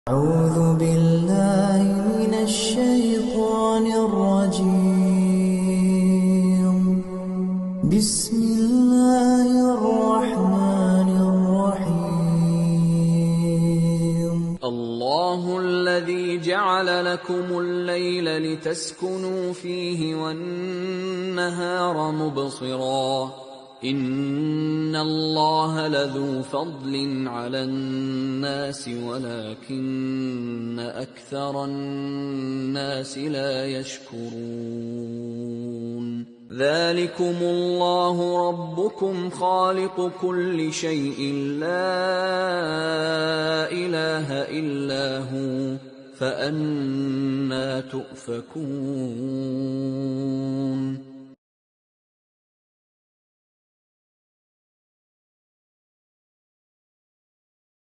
أعوذ بالله من الشيطان الرجيم. بسم الله الرحمن الرحيم. الله الذي جعل لكم الليل لتسكنوا فيه والنهار مبصرا إن الله لذو فضل على الناس ولكن أكثر الناس لا يشكرون ذلكم الله ربكم خالق كل شيء لا إله إلا هو فأنى تؤفكون